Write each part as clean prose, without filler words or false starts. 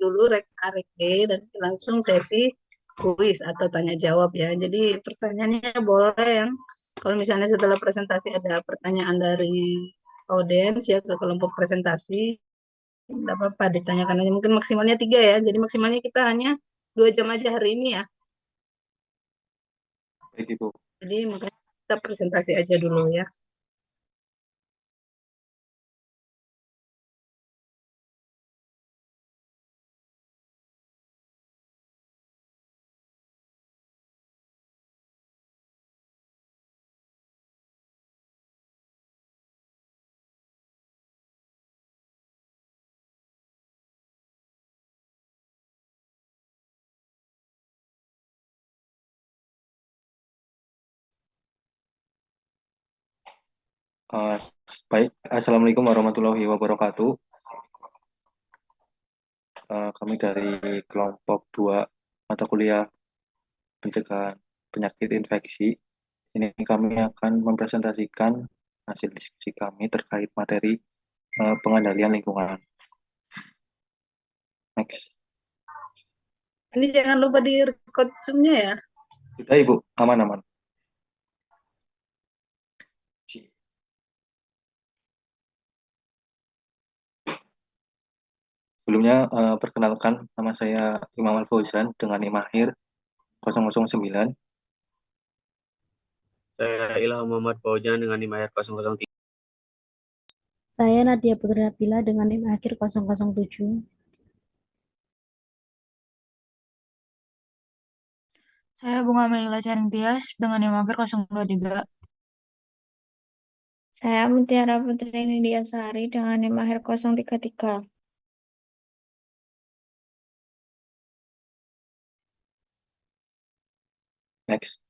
dulu rek A, rek B, dan langsung sesi kuis atau tanya jawab ya. Jadi pertanyaannya boleh yang kalau misalnya setelah presentasi ada pertanyaan dari audiens ya ke kelompok presentasi, tidak apa-apa ditanyakan aja. Mungkin maksimalnya 3 ya. Jadi maksimalnya kita hanya 2 jam aja hari ini ya. Baik, Ibu. Jadi makanya kita presentasi aja dulu ya. Eh, Baik, Assalamualaikum warahmatullahi wabarakatuh. Kami dari kelompok 2 mata kuliah pencegahan penyakit infeksi. Ini kami akan mempresentasikan hasil diskusi kami terkait materi pengendalian lingkungan. Next. Ini jangan lupa di record Zoom-nya ya. Sudah, Ibu, aman-aman. Sebelumnya, perkenalkan, nama saya Imam Al-Fauzan dengan NIM akhir 009. Saya Ilham Muhammad Fauzan dengan NIM akhir 003. Saya Nadia Putranabila dengan NIM akhir 007. Saya Bunga Melila Charing Tias dengan NIM akhir 023. Saya Mutiara Putri Nidiasari dengan NIM akhir 033. Next.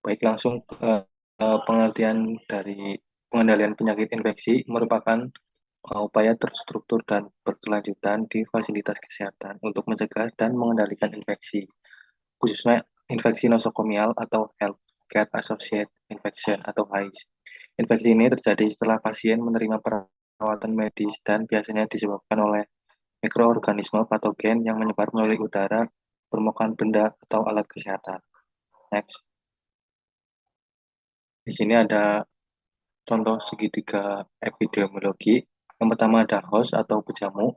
Baik, langsung ke pengertian dari pengendalian penyakit infeksi merupakan upaya terstruktur dan berkelanjutan di fasilitas kesehatan untuk mencegah dan mengendalikan infeksi, khususnya infeksi nosokomial atau healthcare associated infection atau AIDS. Infeksi ini terjadi setelah pasien menerima perawatan medis dan biasanya disebabkan oleh mikroorganisme patogen yang menyebar melalui udara, permukaan benda, atau alat kesehatan. Next. Di sini ada contoh segitiga epidemiologi. Yang pertama ada host atau pejamu.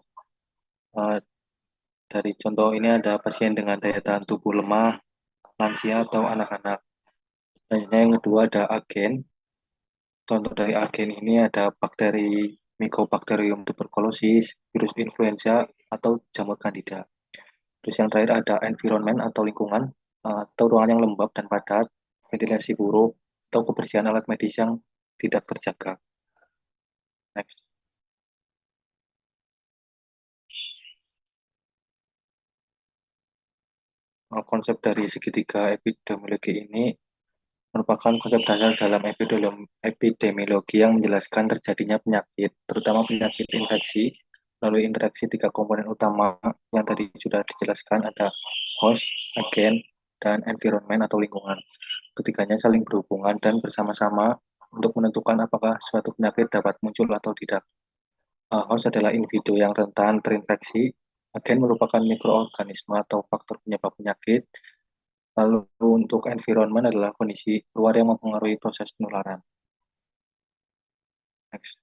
Dari contoh ini ada pasien dengan daya tahan tubuh lemah, lansia, atau anak-anak. Dan yang kedua ada agen. Contoh dari agen ini ada bakteri Mycobacterium tuberculosis, virus influenza, atau jamur candida. Terus yang terakhir ada environment atau lingkungan, atau ruangan yang lembab dan padat, ventilasi buruk, atau kebersihan alat medis yang tidak terjaga. Next. Konsep dari segitiga epidemiologi ini merupakan konsep dasar dalam epidemiologi yang menjelaskan terjadinya penyakit, terutama penyakit infeksi, melalui interaksi 3 komponen utama yang tadi sudah dijelaskan, ada host, agen, dan environment atau lingkungan. Ketiganya saling berhubungan dan bersama-sama untuk menentukan apakah suatu penyakit dapat muncul atau tidak. Host adalah individu yang rentan terinfeksi, agen merupakan mikroorganisme atau faktor penyebab penyakit, lalu untuk environment adalah kondisi luar yang mempengaruhi proses penularan. Next.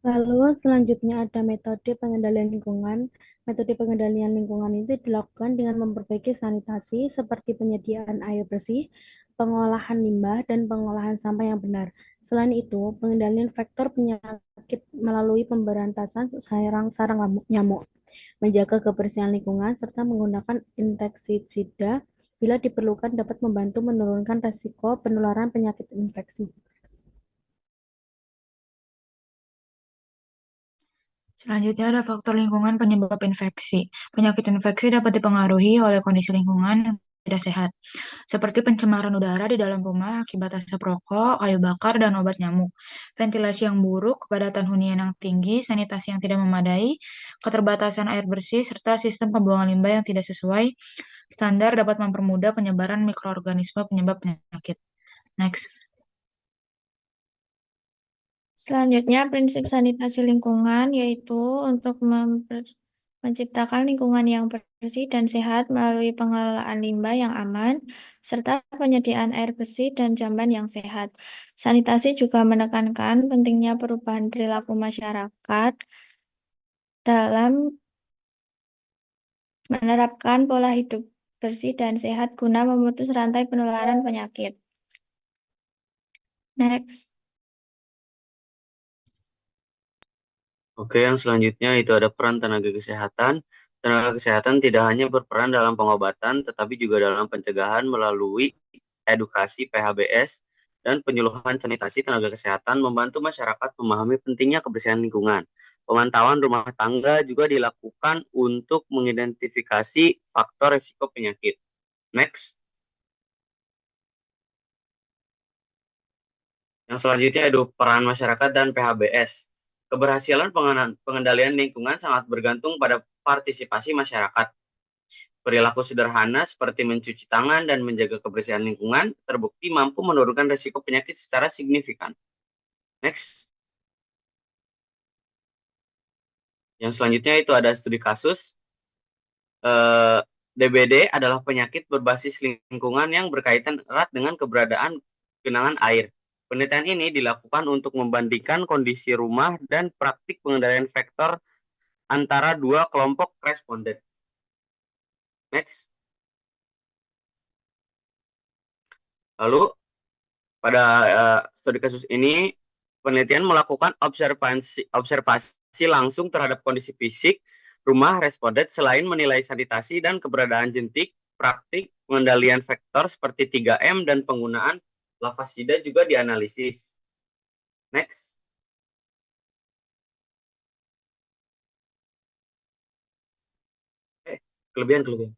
Lalu selanjutnya ada metode pengendalian lingkungan. Metode pengendalian lingkungan itu dilakukan dengan memperbaiki sanitasi seperti penyediaan air bersih, pengolahan limbah, dan pengolahan sampah yang benar. Selain itu, pengendalian faktor penyakit melalui pemberantasan sarang nyamuk, menjaga kebersihan lingkungan, serta menggunakan insektisida bila diperlukan dapat membantu menurunkan risiko penularan penyakit infeksi. Selanjutnya ada faktor lingkungan penyebab infeksi. Penyakit infeksi dapat dipengaruhi oleh kondisi lingkungan yang tidak sehat, seperti pencemaran udara di dalam rumah akibat asap rokok, kayu bakar, dan obat nyamuk, ventilasi yang buruk, kepadatan hunian yang tinggi, sanitasi yang tidak memadai, keterbatasan air bersih, serta sistem pembuangan limbah yang tidak sesuai, standar dapat mempermudah penyebaran mikroorganisme penyebab penyakit. Next. Selanjutnya, prinsip sanitasi lingkungan yaitu untuk menciptakan lingkungan yang bersih dan sehat melalui pengelolaan limbah yang aman, serta penyediaan air bersih dan jamban yang sehat. Sanitasi juga menekankan pentingnya perubahan perilaku masyarakat dalam menerapkan pola hidup bersih dan sehat guna memutus rantai penularan penyakit. Next. Oke, yang selanjutnya itu ada peran tenaga kesehatan. Tenaga kesehatan tidak hanya berperan dalam pengobatan, tetapi juga dalam pencegahan melalui edukasi PHBS dan penyuluhan sanitasi. Tenaga kesehatan membantu masyarakat memahami pentingnya kebersihan lingkungan. Pemantauan rumah tangga juga dilakukan untuk mengidentifikasi faktor risiko penyakit. Next. Yang selanjutnya ada peran masyarakat dan PHBS. Keberhasilan pengendalian lingkungan sangat bergantung pada partisipasi masyarakat. Perilaku sederhana seperti mencuci tangan dan menjaga kebersihan lingkungan terbukti mampu menurunkan risiko penyakit secara signifikan. Next. Yang selanjutnya itu ada studi kasus. DBD adalah penyakit berbasis lingkungan yang berkaitan erat dengan keberadaan genangan air. Penelitian ini dilakukan untuk membandingkan kondisi rumah dan praktik pengendalian vektor antara dua kelompok responden. Next. Lalu pada studi kasus ini penelitian melakukan observasi langsung terhadap kondisi fisik rumah responden selain menilai sanitasi dan keberadaan jentik, praktik pengendalian vektor seperti 3M dan penggunaan lavasida juga dianalisis. Next. Kelebihan.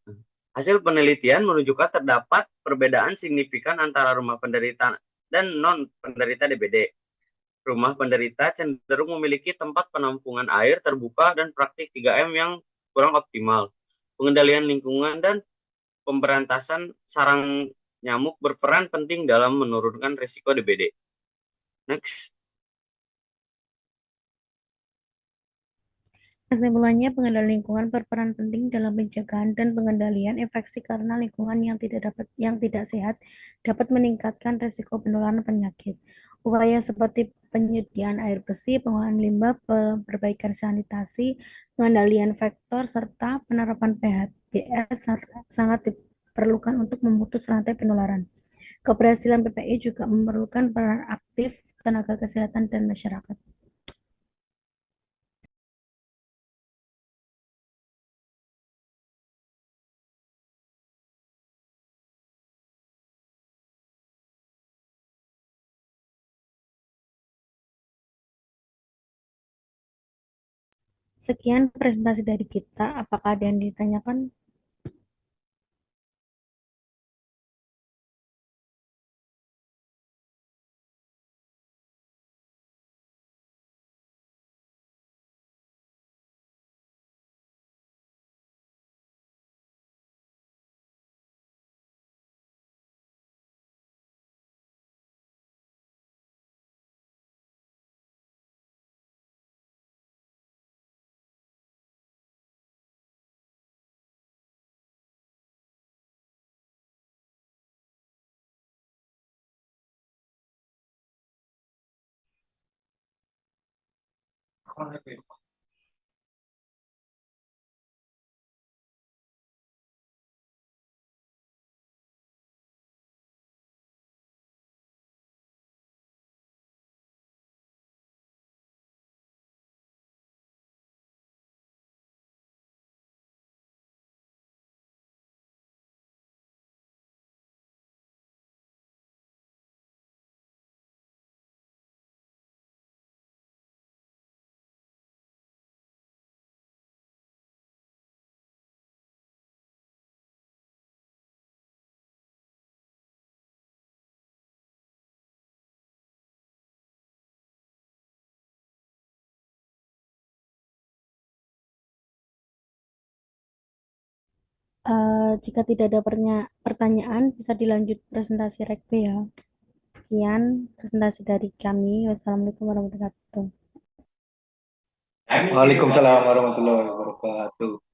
Hasil penelitian menunjukkan terdapat perbedaan signifikan antara rumah penderita dan non-penderita DBD. Rumah penderita cenderung memiliki tempat penampungan air terbuka dan praktik 3M yang kurang optimal. Pengendalian lingkungan dan pemberantasan sarang nyamuk berperan penting dalam menurunkan risiko DBD. Next. Kesimpulannya, pengendalian lingkungan berperan penting dalam pencegahan dan pengendalian infeksi karena lingkungan yang tidak sehat dapat meningkatkan risiko penularan penyakit. Upaya seperti penyediaan air bersih, pengolahan limbah, perbaikan sanitasi, pengendalian vektor, serta penerapan PHBS sangat diperlukan untuk memutus rantai penularan. Keberhasilan PPI juga memerlukan peran aktif tenaga kesehatan dan masyarakat. Sekian presentasi dari kita. Apakah ada yang ditanyakan? Jika tidak ada pertanyaan, bisa dilanjut presentasi Rekpe ya. Sekian presentasi dari kami. Wassalamualaikum warahmatullahi wabarakatuh. Waalaikumsalam warahmatullahi wabarakatuh.